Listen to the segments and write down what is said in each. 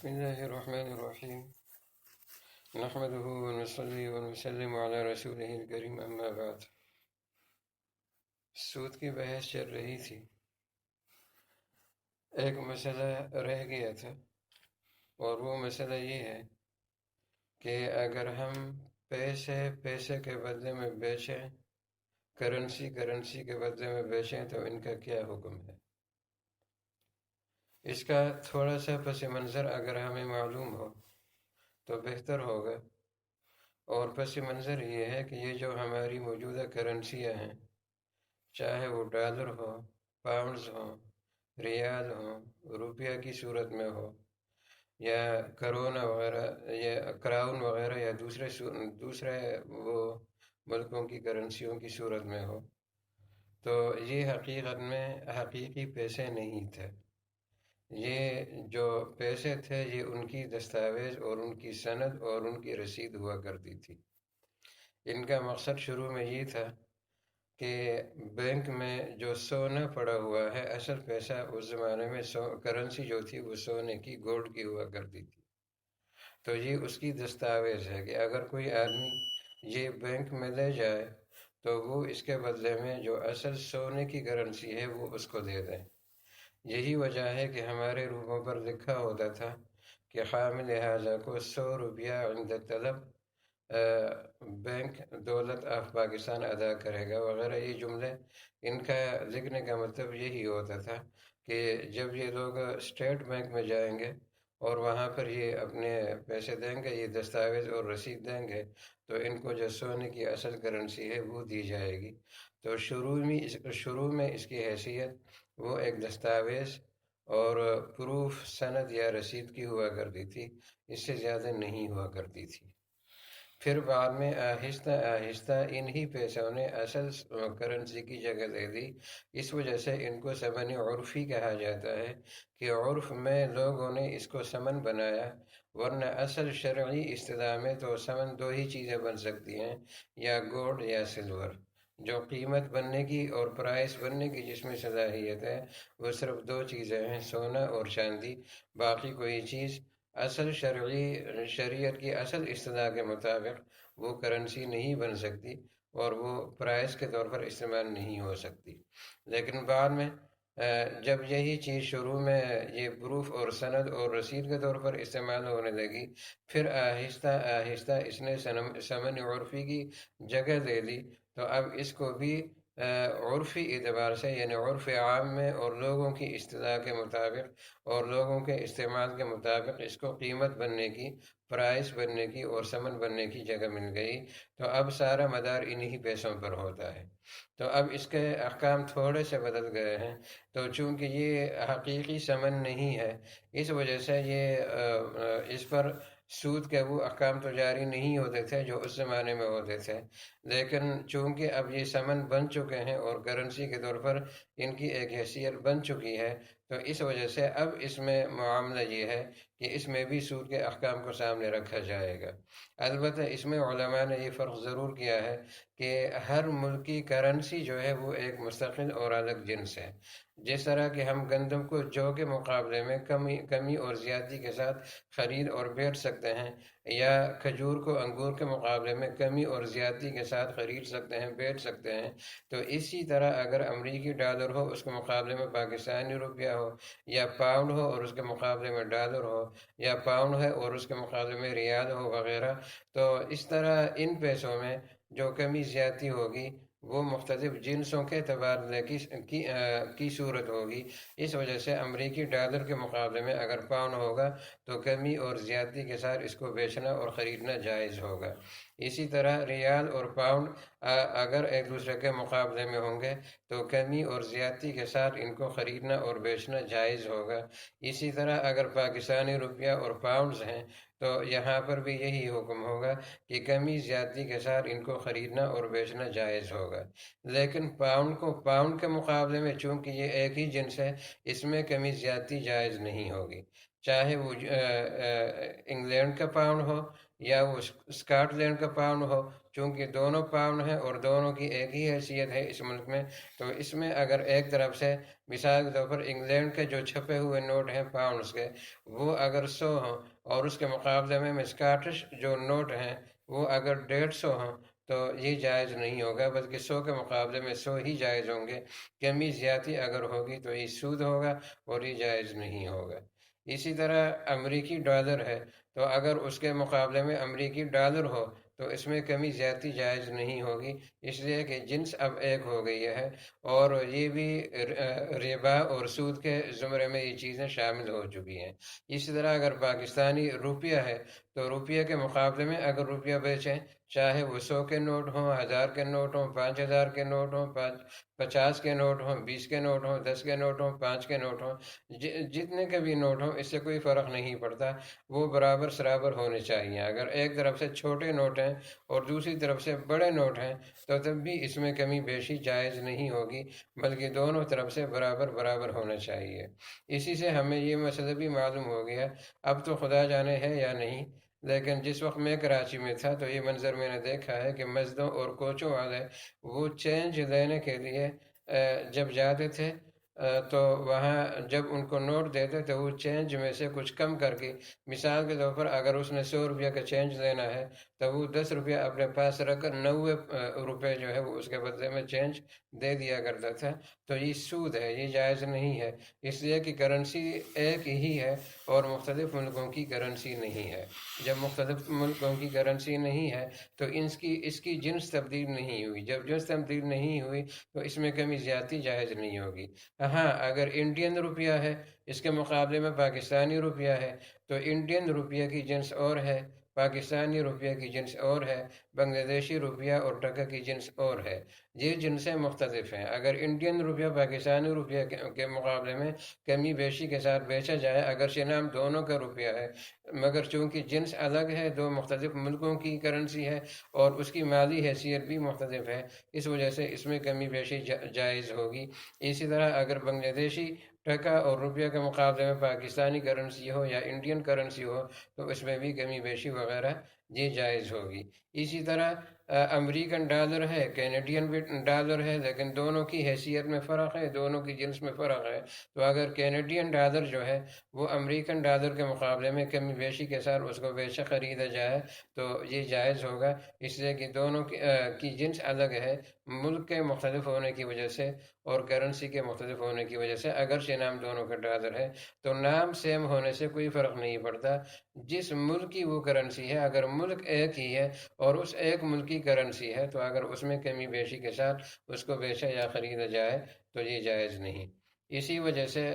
بسم الله الرحمن الرحيم نحمده ونصلي ونسلم على رسوله الكريم اما بعد۔ سود کی بحث چل رہی تھی، ایک مسئلہ رہ گیا تھا اور وہ مسئلہ یہ ہے کہ اگر ہم پیسے کے بدلے میں بیچیں، کرنسی کے بدلے میں بیچیں تو ان کا کیا حکم ہے۔ اس کا تھوڑا سا پس منظر اگر ہمیں معلوم ہو تو بہتر ہوگا، اور پس منظر یہ ہے کہ یہ جو ہماری موجودہ کرنسیاں ہیں، چاہے وہ ڈالر ہو، پاؤنڈز ہوں، ریال ہوں، روپیہ کی صورت میں ہو، یا کرونا وغیرہ یا کراؤن وغیرہ یا دوسرے وہ ملکوں کی کرنسیوں کی صورت میں ہو، تو یہ حقیقت میں حقیقی پیسے نہیں تھے۔ یہ جو پیسے تھے یہ ان کی دستاویز اور ان کی سند اور ان کی رسید ہوا کرتی تھی۔ ان کا مقصد شروع میں یہ تھا کہ بینک میں جو سونا پڑا ہوا ہے، اصل پیسہ اس زمانے میں کرنسی جو تھی وہ سونے کی، گولڈ کی ہوا کرتی تھی، تو یہ اس کی دستاویز ہے کہ اگر کوئی آدمی یہ بینک میں لے جائے تو وہ اس کے بدلے میں جو اصل سونے کی کرنسی ہے وہ اس کو دے دیں۔ یہی وجہ ہے کہ ہمارے روپوں پر لکھا ہوتا تھا کہ حامل لہٰذا کو 100 روپیہ عند طلب بینک دولت آف پاکستان ادا کرے گا وغیرہ۔ یہ جملے ان کا لکھنے کا مطلب یہی ہوتا تھا کہ جب یہ لوگ اسٹیٹ بینک میں جائیں گے اور وہاں پر یہ اپنے پیسے دیں گے، یہ دستاویز اور رسید دیں گے، تو ان کو جو سونے کی اصل کرنسی ہے وہ دی جائے گی۔ تو شروع میں اس کی حیثیت وہ ایک دستاویز اور پروف، سند یا رسید کی ہوا کرتی تھی، اس سے زیادہ نہیں ہوا کرتی تھی۔ پھر بعد میں آہستہ آہستہ انہی پیسوں نے اصل کرنسی کی جگہ دے دی۔ اس وجہ سے ان کو ثمن عرفی کہا جاتا ہے کہ عرف میں لوگوں نے اس کو ثمن بنایا، ورنہ اصل شرعی اصطلاح میں تو ثمن دو ہی چیزیں بن سکتی ہیں، یا گولڈ یا سلور۔ جو قیمت بننے کی اور پرائس بننے کی جس میں صلاحیت ہے وہ صرف دو چیزیں ہیں، سونا اور چاندی۔ باقی کوئی چیز اصل شریعت کی اصل اصطلاح کے مطابق وہ کرنسی نہیں بن سکتی اور وہ پرائس کے طور پر استعمال نہیں ہو سکتی۔ لیکن بعد میں جب یہی چیز شروع میں یہ پروف اور سند اور رسید کے طور پر استعمال ہونے لگی، پھر آہستہ آہستہ اس نے ثمن عرفی کی جگہ دے دی، تو اب اس کو بھی عرفی اعتبار سے، یعنی عرف عام میں اور لوگوں کی اصطلاح کے مطابق اور لوگوں کے استعمال کے مطابق اس کو قیمت بننے کی، پرائس بننے کی اور ثمن بننے کی جگہ مل گئی۔ تو اب سارا مدار انہی پیسوں پر ہوتا ہے۔ تو اب اس کے احکام تھوڑے سے بدل گئے ہیں، تو چونکہ یہ حقیقی ثمن نہیں ہے، اس وجہ سے یہ اس پر سود کے وہ احکام تو جاری نہیں ہوتے تھے جو اس زمانے میں ہوتے تھے، لیکن چونکہ اب یہ ثمن بن چکے ہیں اور کرنسی کے طور پر ان کی ایک حیثیت بن چکی ہے، تو اس وجہ سے اب اس میں معاملہ یہ ہے کہ اس میں بھی سود کے احکام کو سامنے رکھا جائے گا۔ البتہ اس میں علماء نے یہ فرق ضرور کیا ہے کہ ہر ملک کی کرنسی جو ہے وہ ایک مستقل اور الگ جنس ہے۔ جس طرح کہ ہم گندم کو جو کے مقابلے میں کمی اور زیادتی کے ساتھ خرید اور بیچ سکتے ہیں، یا کھجور کو انگور کے مقابلے میں کمی اور زیادتی کے ساتھ خرید سکتے ہیں، بیچ سکتے ہیں، تو اسی طرح اگر امریکی ڈالر ہو اس کے مقابلے میں پاکستانی روپیہ ہو، یا پاؤنڈ ہو اور اس کے مقابلے میں ڈالر ہو، یا پاؤنڈ ہے اور اس کے مقابلے میں ریال ہو وغیرہ، تو اس طرح ان پیسوں میں جو کمی زیادتی ہوگی وہ مختلف جنسوں کے تبادلے کی صورت ہوگی۔ اس وجہ سے امریکی ڈالر کے مقابلے میں اگر پاؤنڈ ہوگا تو کمی اور زیادتی کے ساتھ اس کو بیچنا اور خریدنا جائز ہوگا۔ اسی طرح ریال اور پاؤنڈ اگر ایک دوسرے کے مقابلے میں ہوں گے تو کمی اور زیادتی کے ساتھ ان کو خریدنا اور بیچنا جائز ہوگا۔ اسی طرح اگر پاکستانی روپیہ اور پاؤنڈز ہیں تو یہاں پر بھی یہی حکم ہوگا کہ کمی زیادتی کے ساتھ ان کو خریدنا اور بیچنا جائز ہوگا۔ لیکن پاؤنڈ کے مقابلے میں چونکہ یہ ایک ہی جنس ہے، اس میں کمی زیادتی جائز نہیں ہوگی، چاہے وہ انگلینڈ کا پاؤنڈ ہو یا وہ اسکاٹ لینڈ کا پاؤنڈ ہو، چونکہ دونوں پاؤنڈ ہیں اور دونوں کی ایک ہی حیثیت ہے اس ملک میں، تو اس میں اگر ایک طرف سے مثال کے طور پر انگلینڈ کے جو چھپے ہوئے نوٹ ہیں پاؤنڈز کے، وہ اگر 100 ہوں اور اس کے مقابلے میں اسکاٹش جو نوٹ ہیں وہ اگر 150 ہوں، تو یہ جائز نہیں ہوگا، بلکہ 100 کے مقابلے میں 100 ہی جائز ہوں گے۔ کمی زیادتی اگر ہوگی تو یہ سود ہوگا اور یہ جائز نہیں ہوگا۔ اسی طرح امریکی ڈالر ہے، تو اگر اس کے مقابلے میں امریکی ڈالر ہو تو اس میں کمی زیادتی جائز نہیں ہوگی، اس لیے کہ جنس اب ایک ہو گئی ہے، اور یہ بھی ربا اور سود کے زمرے میں یہ چیزیں شامل ہو چکی ہیں۔ اسی طرح اگر پاکستانی روپیہ ہے تو روپیہ کے مقابلے میں اگر روپیہ بیچیں، چاہے وہ 100 کے نوٹ ہوں، 1000 کے نوٹ ہوں، 5000 کے نوٹ ہوں، 50 کے نوٹ ہوں، 20 کے نوٹ ہوں، 10 کے نوٹ ہوں، 5 کے نوٹ ہوں، جتنے کے بھی نوٹ ہوں، اس سے کوئی فرق نہیں پڑتا، وہ برابر سرابر ہونے چاہیے۔ اگر ایک طرف سے چھوٹے نوٹ ہیں اور دوسری طرف سے بڑے نوٹ ہیں تو تب بھی اس میں کمی بیشی جائز نہیں ہوگی، بلکہ دونوں طرف سے برابر برابر ہونا چاہیے۔ اسی سے ہمیں یہ مسئلہ بھی معلوم ہو گیا، اب تو خدا جانے ہے یا نہیں، لیکن جس وقت میں کراچی میں تھا تو یہ منظر میں نے دیکھا ہے کہ مسجدوں اور کوچوں والے وہ چینج لینے کے لیے جب جاتے تھے تو وہاں جب ان کو نوٹ دیتے تو وہ چینج میں سے کچھ کم کر کے، مثال کے طور پر اگر اس نے 100 روپیہ کا چینج لینا ہے تو وہ 10 روپیہ اپنے پاس رکھ کر 90 روپے جو ہے وہ اس کے بدلے میں چینج دے دیا کرتا تھا، تو یہ سود ہے، یہ جائز نہیں ہے، اس لیے کہ کرنسی ایک ہی ہے اور مختلف ملکوں کی کرنسی نہیں ہے۔ جب مختلف ملکوں کی کرنسی نہیں ہے تو اس کی جنس تبدیل نہیں ہوئی، جب جنس تبدیل نہیں ہوئی تو اس میں کمی زیادتی جائز نہیں ہوگی۔ ہاں اگر انڈین روپیہ ہے اس کے مقابلے میں پاکستانی روپیہ ہے تو انڈین روپیہ کی جنس اور ہے، پاکستانی روپیہ کی جنس اور ہے، بنگلہ دیشی روپیہ اور ٹکا کی جنس اور ہے، یہ جنسیں مختلف ہیں۔ اگر انڈین روپیہ پاکستانی روپیہ کے مقابلے میں کمی بیشی کے ساتھ بیچا جائے، اگرچہ نام دونوں کا روپیہ ہے، مگر چونکہ جنس الگ ہے، دو مختلف ملکوں کی کرنسی ہے اور اس کی مالی حیثیت بھی مختلف ہے، اس وجہ سے اس میں کمی بیشی جائز ہوگی۔ اسی طرح اگر بنگلہ دیشی ٹکا اور روپیہ کے مقابلے میں پاکستانی کرنسی ہو یا انڈین کرنسی ہو تو اس میں بھی کمی بیشی وغیرہ یہ جائز ہوگی۔ اسی طرح امریکن ڈالر ہے، کینیڈین بھی ڈالر ہے، لیکن دونوں کی حیثیت میں فرق ہے، دونوں کی جنس میں فرق ہے، تو اگر کینیڈین ڈالر جو ہے وہ امریکن ڈالر کے مقابلے میں کمی بیشی کے ساتھ اس کو بیچا خریدا جائے تو یہ جائز ہوگا، اس لیے کہ دونوں کی جنس الگ ہے، ملک کے مختلف ہونے کی وجہ سے اور کرنسی کے مختلف ہونے کی وجہ سے، اگرچہ نام دونوں کا ڈالر ہے تو نام سیم ہونے سے کوئی فرق نہیں پڑتا، جس ملک کی وہ کرنسی ہے، اگر ملک ایک ہی ہے اور اس ایک ملک کی کرنسی ہے تو اگر اس میں کمی بیشی کے ساتھ اس کو بیچا یا خریدا جائے تو یہ جائز نہیں۔ اسی وجہ سے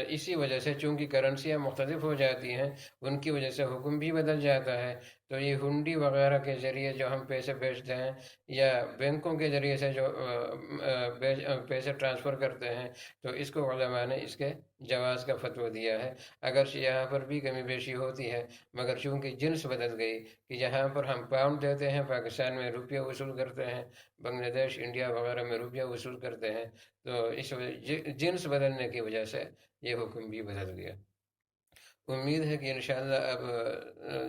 اسی وجہ سے چونکہ کرنسیاں مختلف ہو جاتی ہیں، ان کی وجہ سے حکم بھی بدل جاتا ہے، تو یہ ہنڈی وغیرہ کے ذریعے جو ہم پیسے بیچتے ہیں یا بینکوں کے ذریعے سے جو پیسے ٹرانسفر کرتے ہیں، تو اس کو علماء نے اس کے جواز کا فتویٰ دیا ہے، اگرچہ یہاں پر بھی کمی بیشی ہوتی ہے، مگر چونکہ جنس بدل گئی کہ یہاں پر ہم پاؤنڈ دیتے ہیں، پاکستان میں روپیہ وصول کرتے ہیں، بنگلہ دیش انڈیا وغیرہ میں روپیہ وصول کرتے ہیں، تو اس جنس بدلنے کی وجہ سے یہ حکم بھی بدل گیا۔ امید ہے کہ انشاءاللہ اب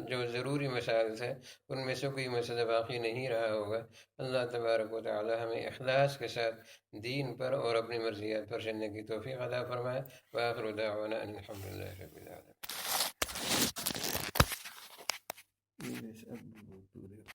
جو ضروری مسائل تھے ان میں سے کوئی مسئلہ باقی نہیں رہا ہوگا۔ اللہ تبارک و تعالی ہمیں اخلاص کے ساتھ دین پر اور اپنی مرضیات پر چلنے کی توفیق عطا فرمائے۔ وآخر دعوانا ان الحمدللہ رب العالمین۔